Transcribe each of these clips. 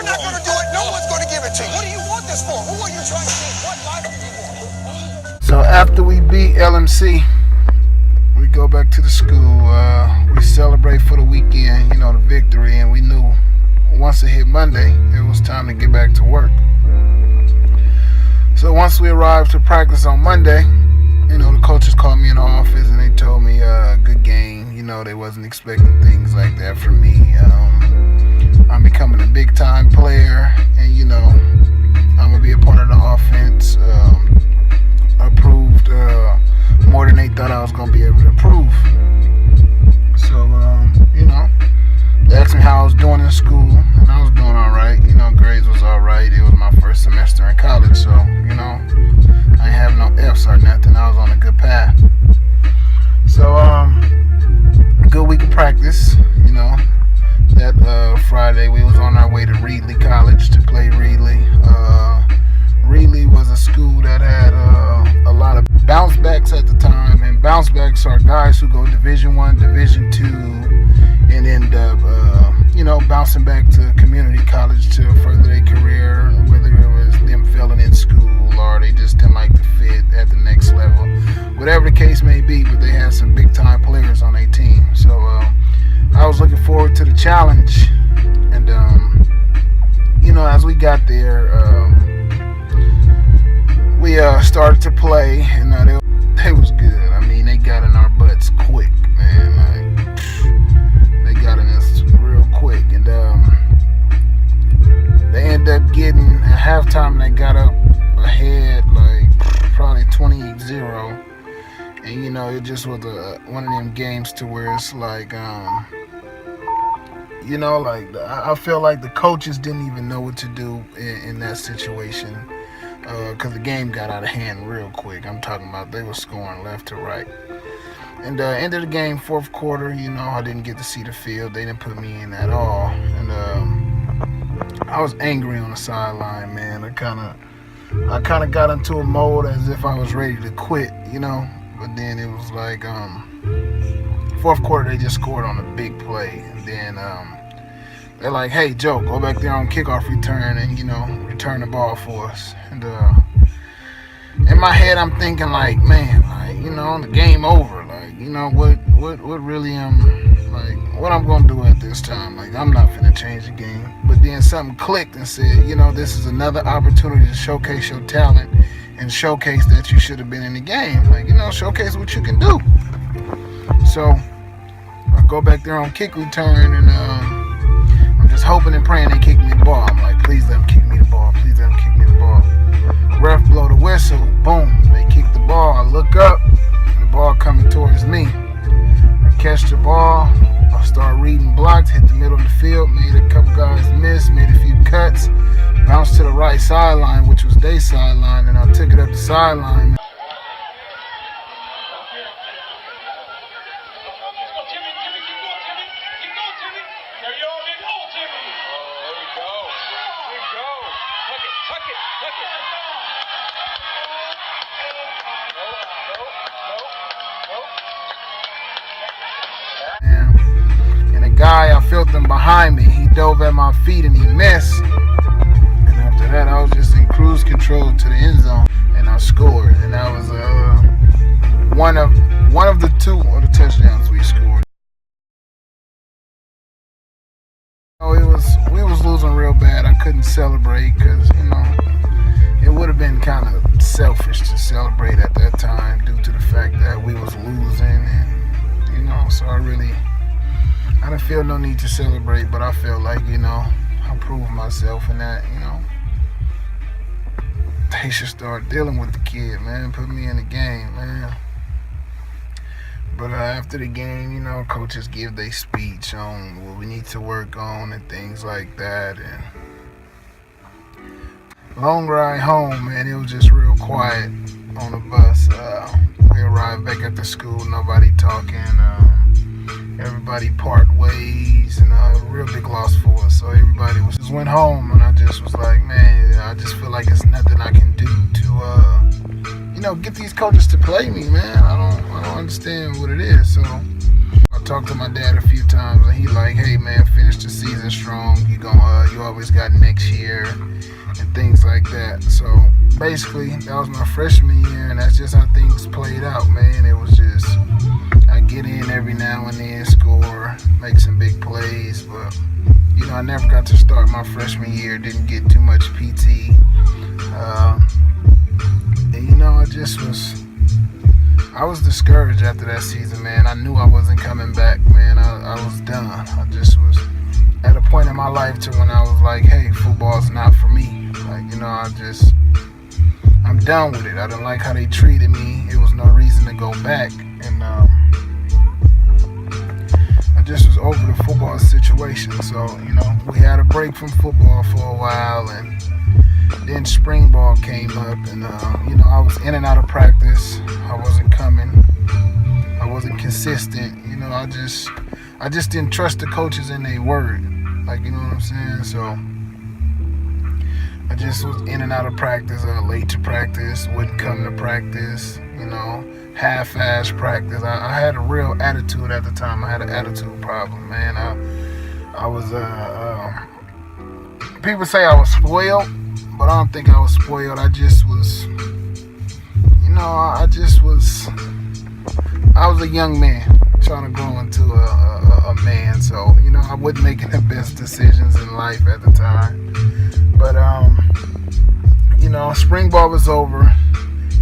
not going to do it. No one's going to give it to you. What do you want this for? Who are you trying to be? What life do you want? So after we beat LMC, we go back to the school. We celebrate for the weekend, the victory, and we knew once it hit Monday, it was time to get back to work. So once we arrived to practice on Monday, the coaches called me in the office and they told me, good game. They wasn't expecting things like that from me. I'm becoming a big time player, and I'm gonna be a part of the offense. Approved more than they thought I was gonna be able to prove. So they asked me how I was doing in school, and I was doing all right. Grades was all right. It was my first semester in college, so I ain't have no F's or nothing. I was on a good path. So good week of practice. That Friday we was on our way to Diablo College to play Reedley. Reedley was a school that had a lot of bounce backs at the time, and bounce backs are guys who go Division I, Division II, and end up bouncing back to community college to further their career, whether it was them failing in school or they just didn't like to fit at the next level. Whatever the case may be, but they had some big time players on their team. So I was looking forward to the challenge, and as we got there, we started to play, and they was good. I mean, they got in our butts quick, man. They got in us real quick, and they ended up getting at halftime. They got up ahead probably 20-0, and it just was one of them games to where it's I feel like the coaches didn't even know what to do in that situation, because the game got out of hand real quick. I'm talking about they were scoring left to right. And end of the game, fourth quarter, I didn't get to see the field. They didn't put me in at all. And I was angry on the sideline, man. I kind of got into a mode as if I was ready to quit, But then it was fourth quarter, they just scored on a big play. And then they're like, hey, Joe, go back there on kickoff return and, return the ball for us. And in my head, I'm thinking the game over. What really what I'm gonna do at this time? I'm not finna change the game. But then something clicked and said, this is another opportunity to showcase your talent and showcase that you should have been in the game. Showcase what you can do. So I go back there on kick return, and I'm just hoping and praying they kick me the ball. I'm like, please let them kick me the ball. Please let them kick me the ball. Ref blow the whistle. Boom. They kick the ball. I look up, and the ball coming towards me. I catch the ball. I start reading blocks. Hit the middle of the field. Made a couple guys miss. Made a few cuts. Bounced to the right sideline, which was their sideline, and I took it up the sideline. And the guy, I felt him behind me. He dove at my feet and he missed. And after that, I was just in cruise control to the end zone, and I scored. And that was one of the two of the touchdowns we scored. We was losing real bad. I couldn't celebrate because it would have been kind of selfish to celebrate at that time due to the fact that we was losing, and so I didn't feel no need to celebrate, but I felt like I proved myself, and that they should start dealing with the kid, man. Put me in the game, man. But after the game, coaches give their speech on what we need to work on and things like that. And long ride home, man, it was just real quiet on the bus. We arrived back at the school, nobody talking. Everybody part ways, and a real big loss for us. So everybody just went home, and I just was like, man, I just feel like it's nothing I can do to, get these coaches to play me, man. I don't understand what it is. So I talked to my dad a few times, and he like, hey man, finish the season strong. You always got next year and things like that. So basically, that was my freshman year, and that's just how things played out, man. It was just I get in every now and then, score, make some big plays, but I never got to start my freshman year. Didn't get too much PT, and I was discouraged after that season, man. I knew I wasn't coming back, man. I was done. I just was at a point in my life to when I was like, hey, football's not for me. Like, I'm done with it. I didn't like how they treated me. It was no reason to go back. And I just was over the football situation. So, we had a break from football for a while, and then spring ball came up, and I was in and out of practice. I wasn't coming. I wasn't consistent. I just didn't trust the coaches in their word. Like, you know what I'm saying? So I just was in and out of practice, late to practice, wouldn't come to practice, half-ass practice. I had a real attitude at the time. I had an attitude problem, man. I was, people say I was spoiled, but I don't think I was spoiled. I just was, I was a young man trying to grow into a man. So, I wasn't making the best decisions in life at the time. But, spring ball was over,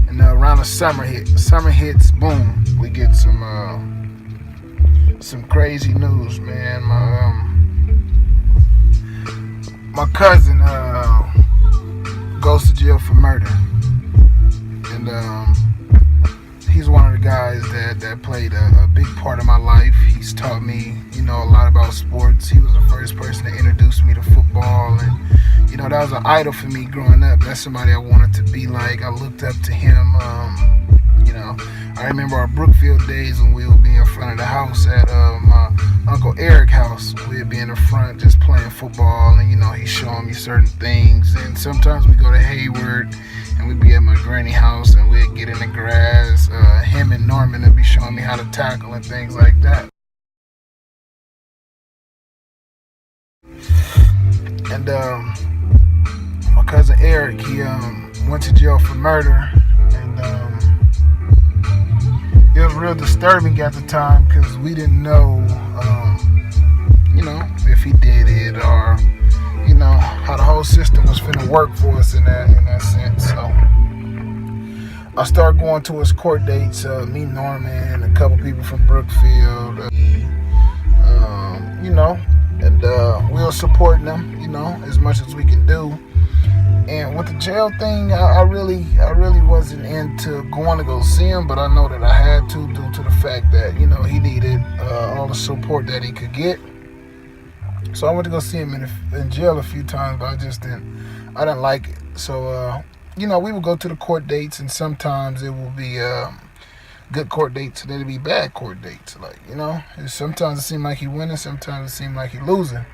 and around the summer hits, boom, we get some crazy news, man. My cousin goes to jail for murder, and he's one of the guys that played a big part of my life. He's taught me, a lot about sports. He was the first person to introduce me to football, and that was an idol for me growing up. That's somebody I wanted to be like. I looked up to him. I remember our Brookfield days when we would be in front of the house at my Uncle Eric's house. We'd be in the front just playing football, and he's showing me certain things. And sometimes we go to Hayward, and we'd be at my granny house, and we'd get in the grass. Him and Norman would be showing me how to tackle and things like that. And my cousin Eric, he went to jail for murder, and it was real disturbing at the time because we didn't know, if he did it or, how the whole system was finna work for us in that sense. So I started going to his court dates, me, Norman, a couple people from Brookfield, and we were supporting them, as much as we can do. And with the jail thing, I really wasn't into going to go see him, but I know that I had to due to the fact that, he needed all the support that he could get. So I went to go see him in jail a few times, but I didn't like it. So, we would go to the court dates, and sometimes it will be good court dates, and then it'd be bad court dates. Like, sometimes it seemed like he winning, sometimes it seemed like he losing.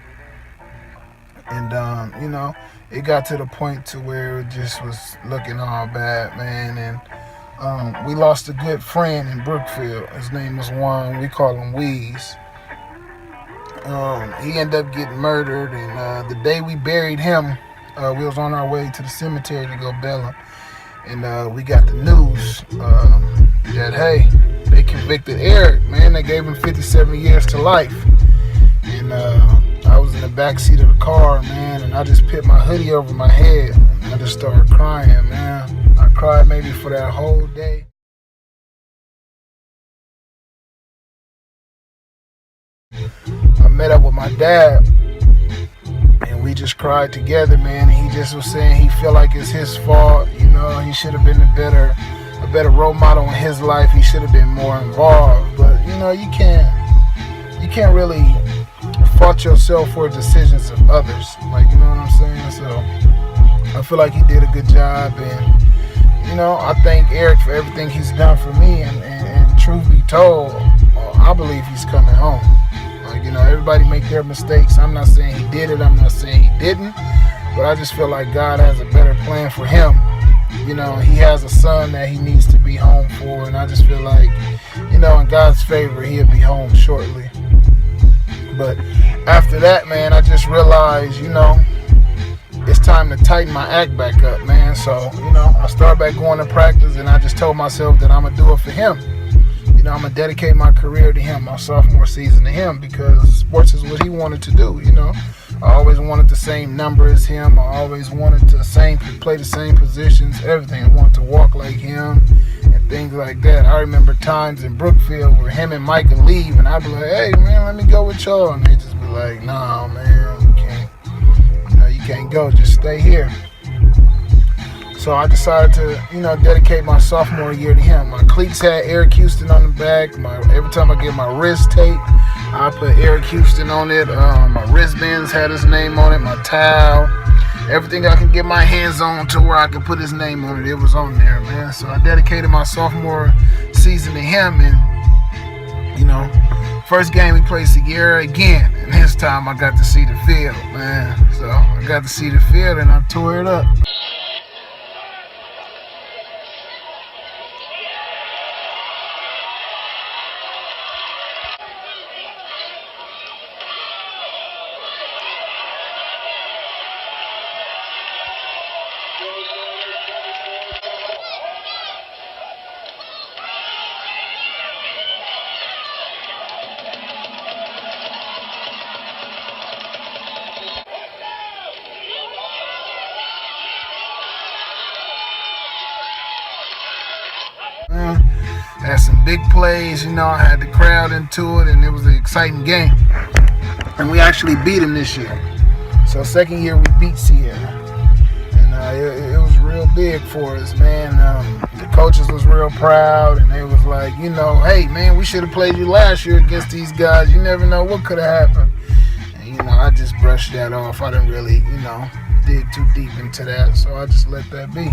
And, it got to the point to where it just was looking all bad, man. And we lost a good friend in Brookfield. His name was Juan. We call him Weeze. He ended up getting murdered, and the day we buried him, we was on our way to the cemetery to go bail him. And we got the news that, hey, they convicted Eric, man. They gave him 57 years to life. And I was in the back seat of the car, man, and I just put my hoodie over my head, and I just started crying, man. I cried maybe for that whole day. I met up with my dad, and we just cried together, man. And he just was saying he feel like it's his fault, he should have been a better role model in his life. He should have been more involved, but you can't really fault yourself for decisions of others. Like, you know what I'm saying? So I feel like he did a good job, and I thank Eric for everything he's done for me, and truth be told, I believe he's coming home. Like, everybody make their mistakes. I'm not saying he did it, I'm not saying he didn't, but I just feel like God has a better plan for him. He has a son that he needs to be home for, and I just feel like, in God's favor, he'll be home shortly. But after that, man, I just realized, it's time to tighten my act back up, man. So, I started back going to practice, and I just told myself that I'm going to do it for him. I'm going to dedicate my career to him, my sophomore season to him, because sports is what he wanted to do, I always wanted the same number as him. I always wanted to play the same positions, everything. I wanted to walk like him and things like that. I remember times in Brookfield where him and Mike would leave, and I'd be like, hey, man, let me go with y'all. And they'd just be like, nah, man, you can't. You can't go. Just stay here. So I decided to, dedicate my sophomore year to him. My cleats had Eric Houston on the back. Every time I get my wrist tape, I put Eric Houston on it. My wristbands had his name on it. My towel, everything I could get my hands on to where I could put his name on it, it was on there, man. So I dedicated my sophomore season to him, and first game we played Sierra again, and this time I got to see the field, man. So I got to see the field, and I tore it up. Had some big plays, I had the crowd into it, and it was an exciting game. And we actually beat him this year. So second year we beat Sierra. And it was real big for us, man. The coaches was real proud, and they was like, hey, man, we should have played you last year against these guys. You never know what could have happened. And, I just brushed that off. I didn't really, dig too deep into that, so I just let that be.